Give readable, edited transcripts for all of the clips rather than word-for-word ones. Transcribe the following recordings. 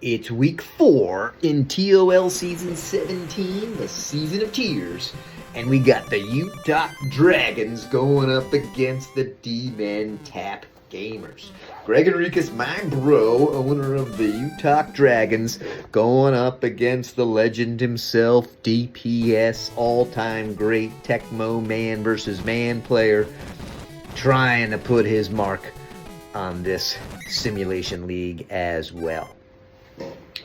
It's week 4 in TOL season 17, the season of tears, and we got the UTOK Dragons going up against the D-Men Tap Gamers. Greg Enriquez, my bro, owner of the UTOK Dragons, going up against the legend himself, DPS, all-time great Tecmo man versus man player, trying to put his mark on this simulation league as well.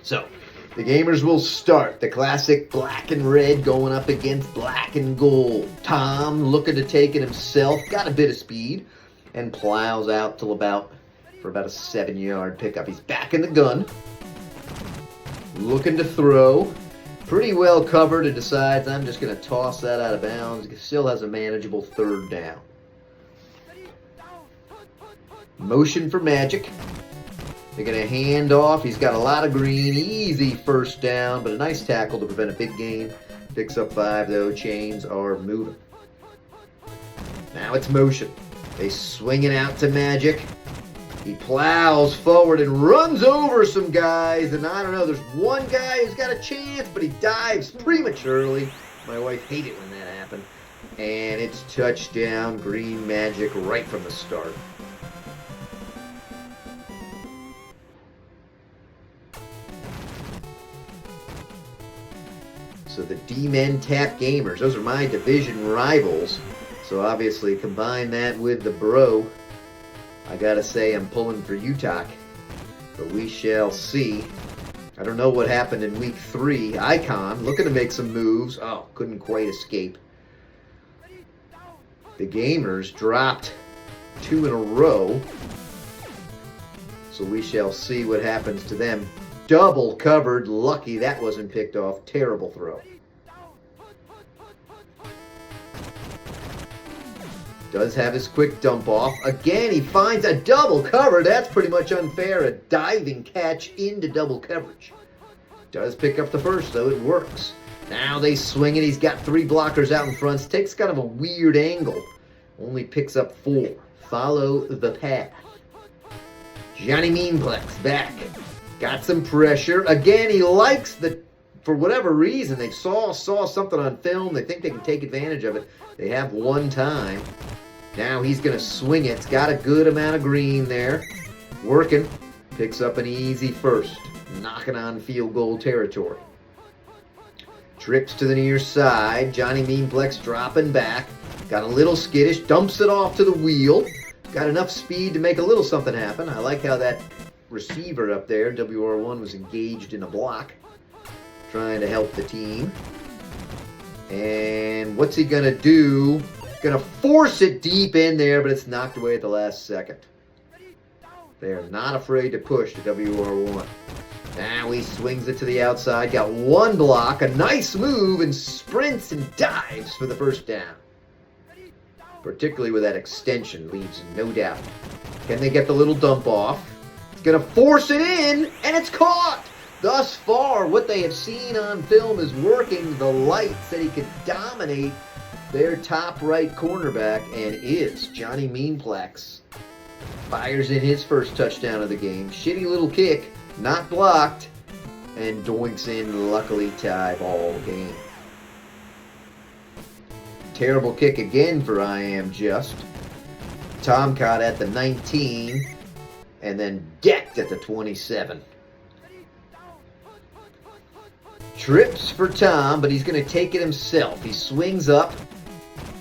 So, the gamers will start. The classic black and red going up against black and gold. Tom looking to take it himself. Got a bit of speed. And plows out for about a 7-yard pickup. He's back in the gun. Looking to throw. Pretty well covered and decides I'm just going to toss that out of bounds. Still has a manageable 3rd down. Motion for Magic. They're going to hand off. He's got a lot of green. Easy 1st down, but a nice tackle to prevent a big gain. Picks up 5, though. Chains are moving. Now it's motion. They swing it out to Magic. He plows forward and runs over some guys. And I don't know, there's one guy who's got a chance, but he dives prematurely. My wife hated when that happened. And it's touchdown, Green Magic, right from the start. So the D-Men Tap Gamers, those are my division rivals. So obviously combine that with the bro. I gotta say I'm pulling for UTOK, but we shall see. I don't know what happened in week 3. Icon looking to make some moves. Oh, couldn't quite escape. The Gamers dropped 2 in a row. So we shall see what happens to them. Double covered. Lucky that wasn't picked off. Terrible throw. Does have his quick dump off. Again, he finds a double cover. That's pretty much unfair. A diving catch into double coverage. Does pick up the 1st, though. It works. Now they swing it. He's got 3 blockers out in front. Takes kind of a weird angle. Only picks up 4. Follow the path. Johnny Meanplex back. Got some pressure. Again, he likes for whatever reason, they saw something on film. They think they can take advantage of it. They have one time. Now he's going to swing it. It's got a good amount of green there. Working. Picks up an easy 1st. Knocking on field goal territory. Trips to the near side. Johnny Meanplex dropping back. Got a little skittish. Dumps it off to the wheel. Got enough speed to make a little something happen. I like how that receiver up there, WR1, was engaged in a block, trying to help the team. And what's he going to do? Going to force it deep in there, but it's knocked away at the last second. They're not afraid to push to WR1. Now he swings it to the outside, got 1 block, a nice move, and sprints and dives for the 1st down. Particularly with that extension, leaves no doubt. Can they get the little dump off? Going to force it in, and it's caught. Thus far, what they have seen on film is working. The light said he could dominate their top right cornerback, and is. Johnny Meanplex fires in his 1st touchdown of the game. Shitty little kick, not blocked, and doinks in, luckily tie ball game. Terrible kick again for I Am Just. Tom caught at the 19. And then decked at the 27. Trips for Tom, but he's going to take it himself. He swings up.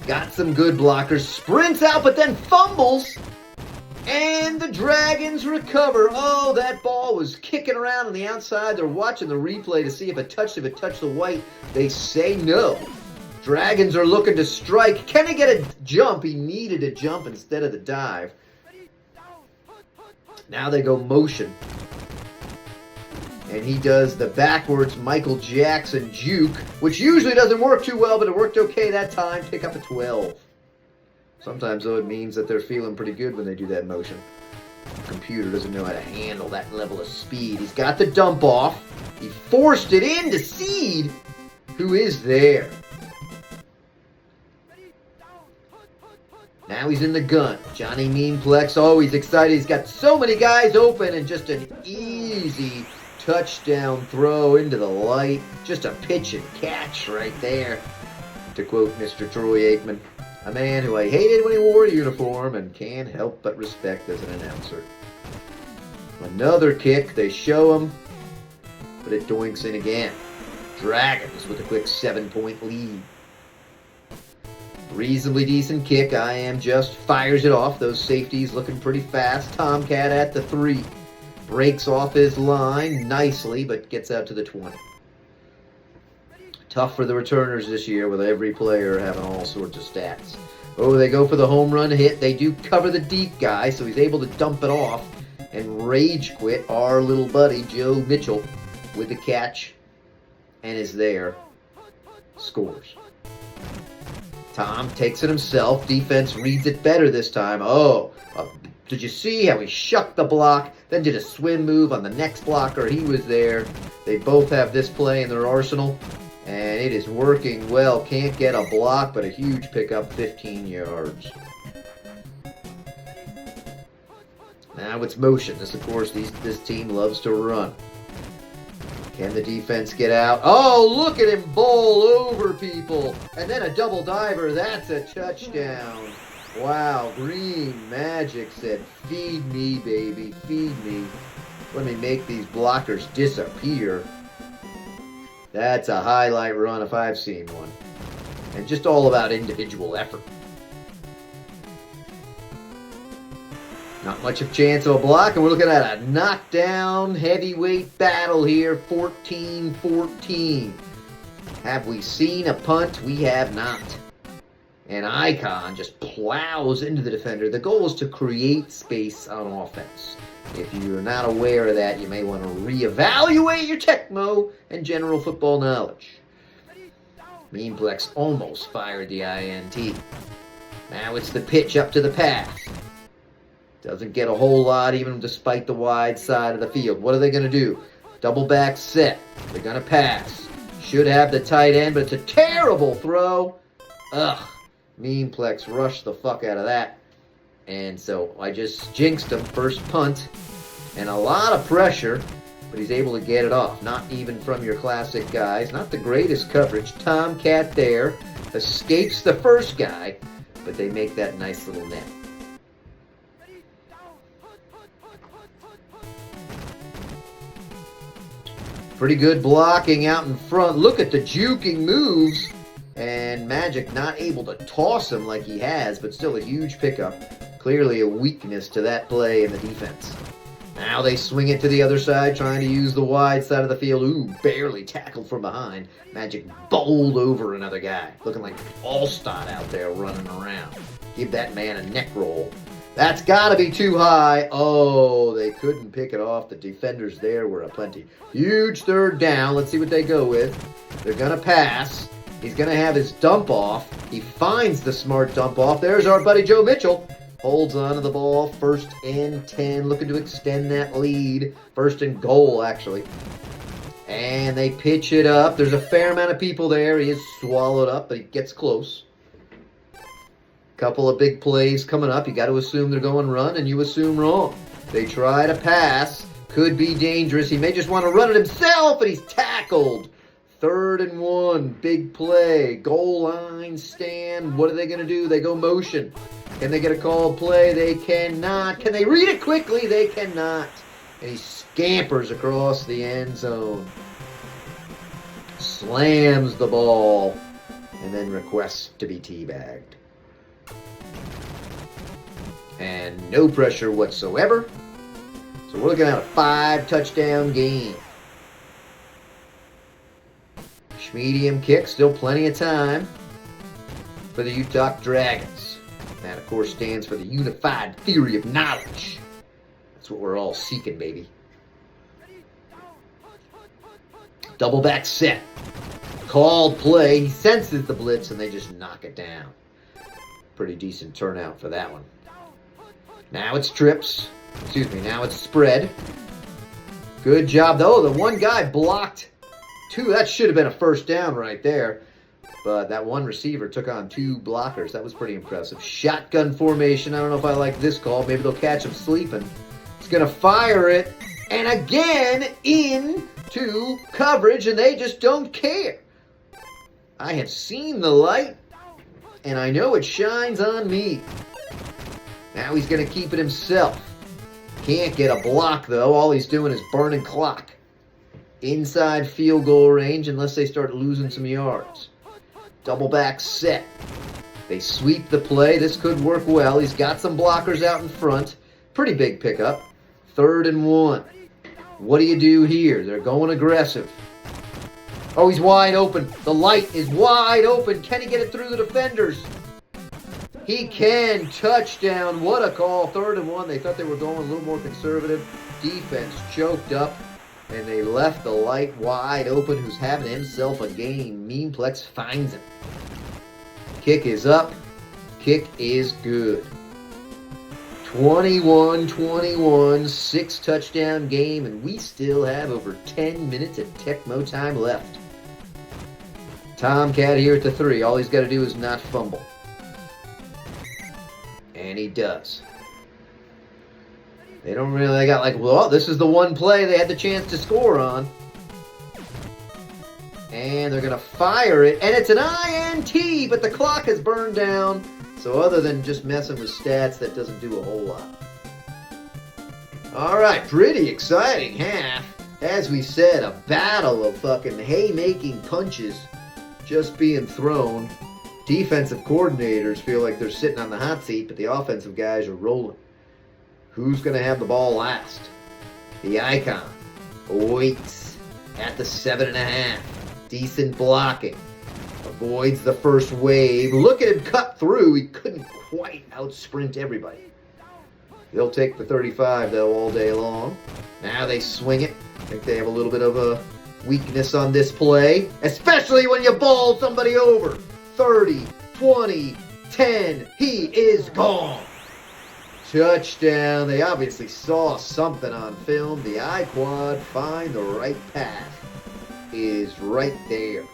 Got some good blockers. Sprints out, but then fumbles. And the Dragons recover. Oh, that ball was kicking around on the outside. They're watching the replay to see if it touched the white. They say no. Dragons are looking to strike. Can he get a jump? He needed a jump instead of the dive. Now they go motion. And he does the backwards Michael Jackson juke, which usually doesn't work too well, but it worked okay that time. Pick up a 12. Sometimes, though, it means that they're feeling pretty good when they do that motion. The computer doesn't know how to handle that level of speed. He's got the dump off. He forced it into Seed, who is there. Now he's in the gun. Johnny Meanplex, always excited. He's got so many guys open and just an easy touchdown throw into the light. Just a pitch and catch right there, to quote Mr. Troy Aikman, a man who I hated when he wore a uniform and can't help but respect as an announcer. Another kick, they show him, but it doinks in again. Dragons with a quick 7-point lead. Reasonably decent kick. I am just fires it off. Those safeties looking pretty fast. Tomcat at the 3. Breaks off his line nicely, but gets out to the 20. Tough for the returners this year with every player having all sorts of stats. Oh, they go for the home run hit. They do cover the deep guy, so he's able to dump it off and rage quit our little buddy Joe Mitchell with the catch and is there. Scores. Tom takes it himself. Defense reads it better this time. Oh, did you see how he shucked the block, then did a swim move on the next blocker? He was there. They both have this play in their arsenal, and it is working well. Can't get a block, but a huge pickup, 15 yards. Now it's motion. This, of course, this team loves to run. Can the defense get out? Oh, look at him bowl over people. And then a double diver. That's a touchdown. Wow, Green Magic said, feed me, baby, feed me. Let me make these blockers disappear. That's a highlight run if I've seen one. And just all about individual effort. Not much of a chance of a block, and we're looking at a knockdown heavyweight battle here, 14-14. Have we seen a punt? We have not. And Icon just plows into the defender. The goal is to create space on offense. If you're not aware of that, you may want to reevaluate your Tecmo and general football knowledge. Meanplex almost fired the INT. Now it's the pitch up to the pass. Doesn't get a whole lot even despite the wide side of the field. What are they going to do? Double back set. They're going to pass. Should have the tight end, but it's a terrible throw. Ugh. Meanplex rushed the fuck out of that. And so I just jinxed him. First punt. And a lot of pressure, but he's able to get it off. Not even from your classic guys. Not the greatest coverage. Tomcat there. Escapes the first guy, but they make that nice little net. Pretty good blocking out in front. Look at the juking moves. And Magic not able to toss him like he has, but still a huge pickup. Clearly a weakness to that play in the defense. Now they swing it to the other side, trying to use the wide side of the field. Ooh, barely tackled from behind. Magic bowled over another guy. Looking like Allstott out there running around. Give that man a neck roll. That's got to be too high. Oh, they couldn't pick it off. The defenders there were aplenty. Huge third down. Let's see what they go with. They're going to pass. He's going to have his dump off. He finds the smart dump off. There's our buddy Joe Mitchell. Holds on to the ball. 1st and 10. Looking to extend that lead. 1st and goal, actually. And they pitch it up. There's a fair amount of people there. He is swallowed up, but he gets close. Couple of big plays coming up. You got to assume they're going run, and you assume wrong. They try to pass. Could be dangerous. He may just want to run it himself, and he's tackled. 3rd and 1. Big play. Goal line stand. What are they going to do? They go motion. Can they get a called play? They cannot. Can they read it quickly? They cannot. And he scampers across the end zone. Slams the ball. And then requests to be teabagged. And no pressure whatsoever. So we're looking at a 5-touchdown game. Medium kick, still plenty of time for the UTOK Dragons. That, of course, stands for the Unified Theory of Knowledge. That's what we're all seeking, baby. Double back set. Called play. He senses the blitz, and they just knock it down. Pretty decent turnout for that one. Now it's trips. Excuse me, now it's spread. Good job, though. The one guy blocked 2. That should have been a 1st down right there. But that one receiver took on 2 blockers. That was pretty impressive. Shotgun formation. I don't know if I like this call. Maybe they'll catch him sleeping. He's going to fire it. And again into coverage, and they just don't care. I have seen the light, and I know it shines on me. Now he's going to keep it himself. Can't get a block, though. All he's doing is burning clock. Inside field goal range unless they start losing some yards. Double back set. They sweep the play. This could work well. He's got some blockers out in front. Pretty big pickup. 3rd and 1. What do you do here? They're going aggressive. Oh, he's wide open. The light is wide open. Can he get it through the defenders? He can. Touchdown. What a call. 3rd and 1. They thought they were going a little more conservative. Defense choked up, and they left the light wide open, who's having himself a game. Memeplex finds him. Kick is up. Kick is good. 21-21, 6-touchdown game, and we still have over 10 minutes of Tecmo time left. Tomcat here at the 3. All he's got to do is not fumble. And he does. They don't really got like, well, this is the one play they had the chance to score on. And they're going to fire it, and it's an INT, but the clock has burned down. So other than just messing with stats, that doesn't do a whole lot. All right, pretty exciting half. As we said, a battle of fucking haymaking punches just being thrown. Defensive coordinators feel like they're sitting on the hot seat, but the offensive guys are rolling. Who's going to have the ball last? The icon waits at the 7.5. Decent blocking. Avoids the first wave. Look at him cut through. He couldn't quite out-sprint everybody. They'll take the 35, though, all day long. Now they swing it. I think they have a little bit of a weakness on this play, especially when you ball somebody over. 30, 20, 10. He is gone. Touchdown. They obviously saw something on film. The I-quad, find the right path, is right there.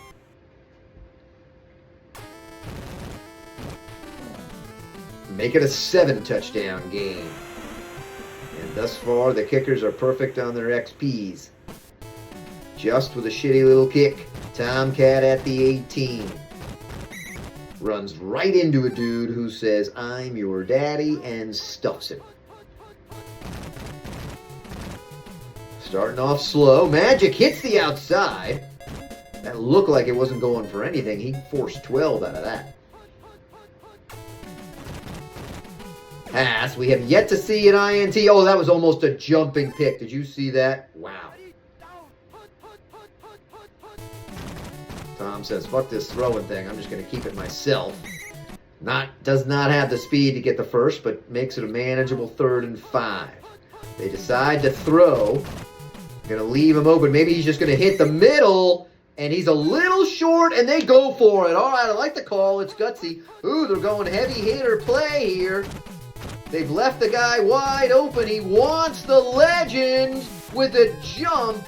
Make it a 7-touchdown game. And thus far, the kickers are perfect on their XPs. Just with a shitty little kick. Tomcat at the 18. Runs right into a dude who says, "I'm your daddy," and stuffs him. Starting off slow. Magic hits the outside. That looked like it wasn't going for anything. He forced 12 out of that. Pass. We have yet to see an INT. Oh, that was almost a jumping pick. Did you see that? Wow. Tom says, fuck this throwing thing. I'm just going to keep it myself. Does not have the speed to get the first, but makes it a manageable 3rd and 5. They decide to throw. Going to leave him open. Maybe he's just going to hit the middle, and he's a little short, and they go for it. All right, I like the call. It's gutsy. Ooh, they're going heavy hitter play here. They've left the guy wide open. He wants the legend with a jump.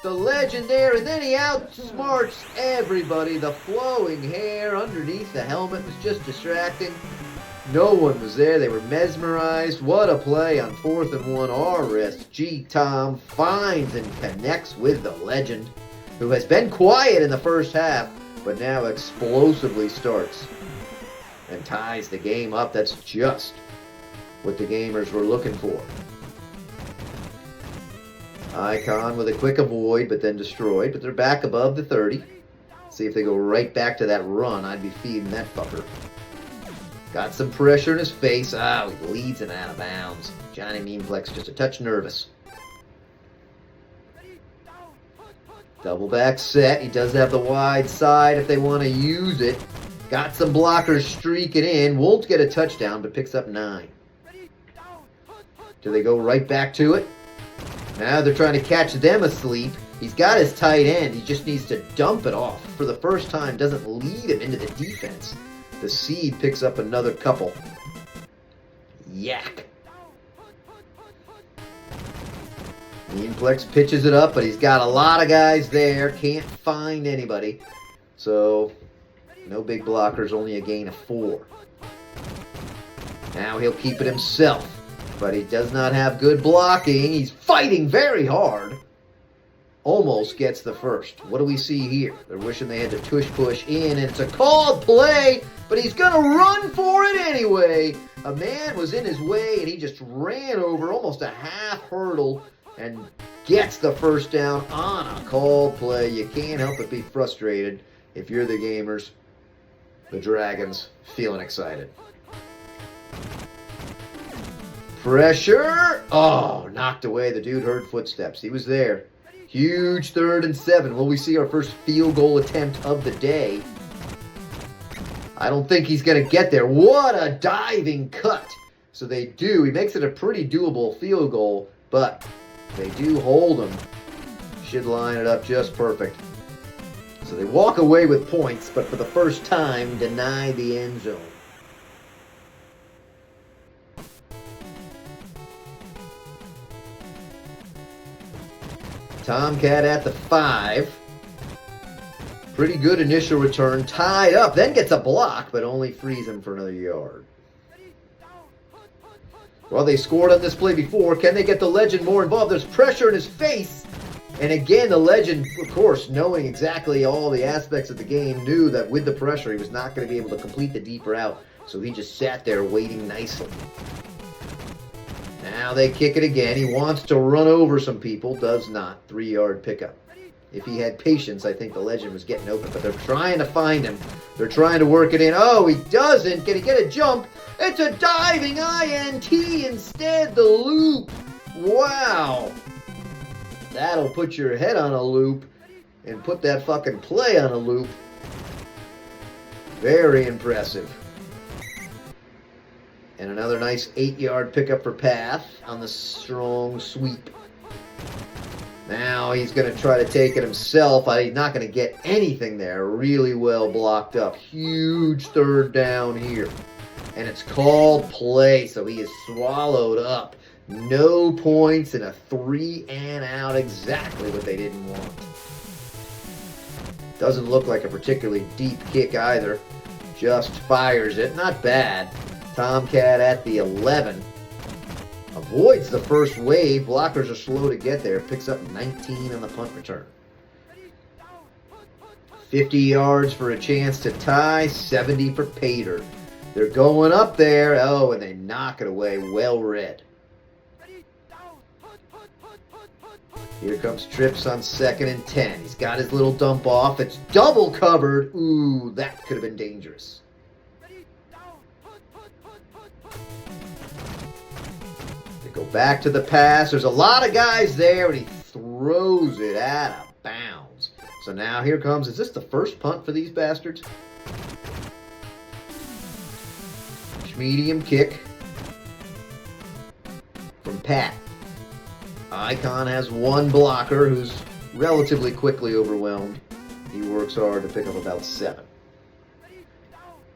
The legend there, and then he outsmarts everybody. The flowing hair underneath the helmet was just distracting. No one was there. They were mesmerized. What a play on 4th and 1. RSG Tom finds and connects with the legend, who has been quiet in the first half, but now explosively starts and ties the game up. That's just what the gamers were looking for. Icon with a quick avoid, but then destroyed. But they're back above the 30. See if they go right back to that run. I'd be feeding that fucker. Got some pressure in his face. Ah, he leads him out of bounds. Johnny Memeplex just a touch nervous. Double back set. He does have the wide side if they want to use it. Got some blockers streaking in. Won't get a touchdown, but picks up 9. Do they go right back to it? Now they're trying to catch them asleep. He's got his tight end. He just needs to dump it off. For the first time, doesn't lead him into the defense. The seed picks up another couple. Yak. Memeplex pitches it up, but he's got a lot of guys there. Can't find anybody. So, no big blockers, only a gain of 4. Now he'll keep it himself. but he does not have good blocking. He's fighting very hard. Almost gets the first. What do we see here? They're wishing they had to tush push in, and it's a called play, but he's going to run for it anyway. A man was in his way, and he just ran over almost a half hurdle and gets the first down on a called play. You can't help but be frustrated if you're the gamers. The Dragons feeling excited. Pressure. Oh, knocked away. The dude heard footsteps. He was there. Huge 3rd and 7. Will we see our first field goal attempt of the day? I don't think he's going to get there. What a diving cut. So they do. He makes it a pretty doable field goal, but they do hold him. Should line it up just perfect. So they walk away with points, but for the first time, deny the end zone. Tomcat at the 5. Pretty good initial return. Tied up. Then gets a block, but only frees him for another yard. Well, they scored on this play before. Can they get the legend more involved? There's pressure in his face. And again, the legend, of course, knowing exactly all the aspects of the game, knew that with the pressure, he was not going to be able to complete the deep route. So he just sat there waiting nicely. Now they kick it again. He wants to run over some people. Does not. 3-yard pickup. If he had patience, I think the legend was getting open. But they're trying to find him. They're trying to work it in. Oh, he doesn't. Can he get a jump? It's a diving INT instead. The loop. Wow. That'll put your head on a loop and put that fucking play on a loop. Very impressive. And another nice 8-yard pickup for Path on the strong sweep. Now he's going to try to take it himself. He's not going to get anything there. Really well blocked up. Huge 3rd down here. And it's called play, so he is swallowed up. No points and a 3-and-out. Exactly what they didn't want. Doesn't look like a particularly deep kick either. Just fires it. Not bad. Tomcat at the 11. Avoids the first wave. Blockers are slow to get there. Picks up 19 on the punt return. 50 yards for a chance to tie. 70 for Pater. They're going up there. Oh, and they knock it away. Well read. Here comes Trips on 2nd and 10. He's got his little dump off. It's double covered. Ooh, that could have been dangerous. Go back to the pass. There's a lot of guys there, and he throws it out of bounds. So now here comes, is this the first punt for these bastards? Medium kick from Pat. Icon has one blocker who's relatively quickly overwhelmed. He works hard to pick up about 7.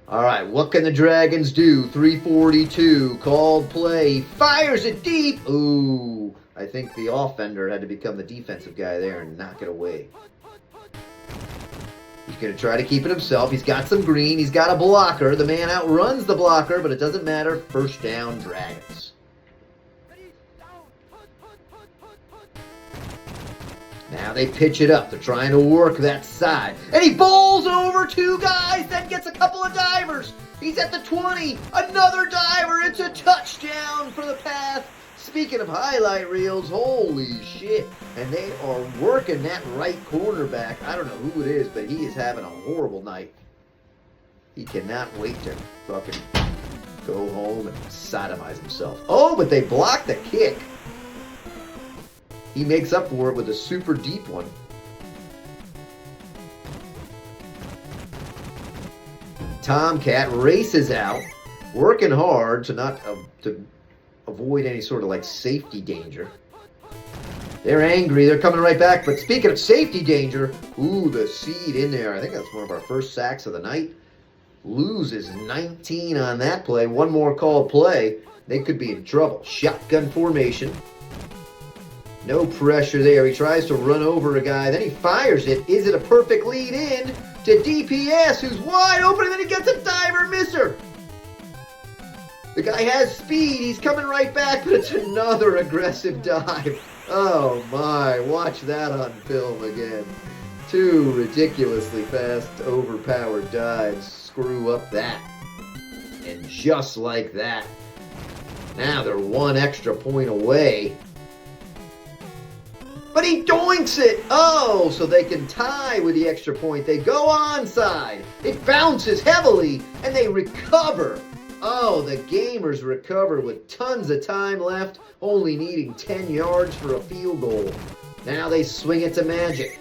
All right, what can the Dragons do? 3:42, called play. He fires it deep. Ooh, I think the offender had to become the defensive guy there and knock it away. He's going to try to keep it himself. He's got some green. He's got a blocker. The man outruns the blocker, but it doesn't matter. First down, Dragons. Now they pitch it up. They're trying to work that side. And he bowls over 2 guys, then gets a couple of divers. He's at the 20. Another diver. It's a touchdown for the Path. Speaking of highlight reels, holy shit. And they are working that right cornerback. I don't know who it is, but he is having a horrible night. He cannot wait to fucking go home and sodomize himself. Oh, but they blocked the kick. He makes up for it with a super deep one. Tomcat races out, working hard to avoid any sort of like safety danger. They're angry. They're coming right back. But speaking of safety danger, ooh, the seed in there. I think that's one of our first sacks of the night. Loses 19 on that play. One more called play. They could be in trouble. Shotgun formation. No pressure there. He tries to run over a guy. Then he fires it. Is it a perfect lead in to DPS, who's wide open, and then he gets a diver misser. The guy has speed. He's coming right back, but it's another aggressive dive. Oh my, watch that on film again. Two ridiculously fast, overpowered dives screw up that. And just like that, now they're one extra point away. But he doinks it! Oh, so they can tie with the extra point. They go onside. It bounces heavily, and they recover. Oh, the gamers recover with tons of time left, only needing 10 yards for a field goal. Now they swing it to Magic.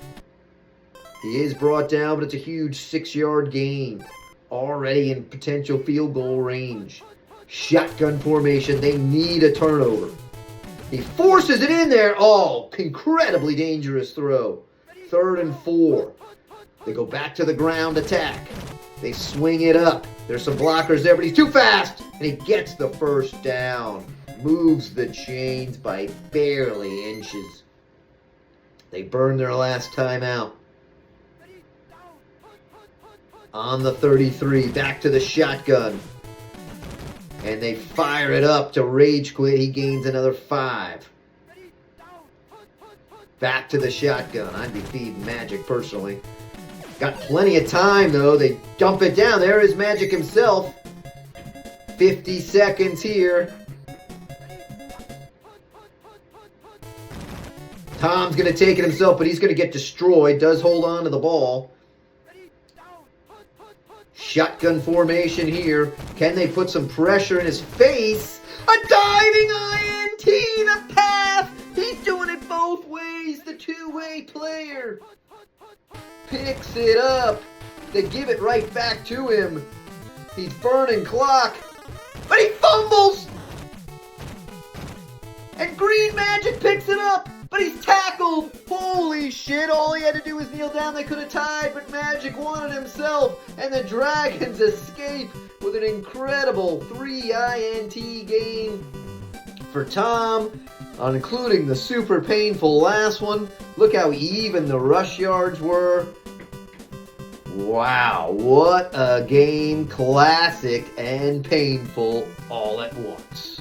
He is brought down, but it's a huge 6-yard gain. Already in potential field goal range. Shotgun formation, they need a turnover. He forces it in there. Oh, incredibly dangerous throw. 3rd and 4. They go back to the ground attack. They swing it up. There's some blockers there, but he's too fast. And he gets the first down. Moves the chains by barely inches. They burn their last timeout. On the 33, back to the shotgun. And they fire it up to rage quit. He gains another 5. Back to the shotgun. I'd be feeding Magic personally. Got plenty of time though. They dump it down. There is Magic himself. 50 seconds here. Tom's going to take it himself, but he's going to get destroyed. Does hold on to the ball. Shotgun formation here. Can they put some pressure in his face? A diving INT, the path. He's doing it both ways. The two-way player picks it up. They give it right back to him. He's burning clock, but he fumbles. And Green Magic picks it up, but he's tackled. Holy shit, all he had to do was kneel down. They could have tied, but Magic won it himself. And the Dragons escape with an incredible 3 INT game for Tom, including the super painful last one. Look how even the rush yards were. Wow, what a game. Classic and painful all at once.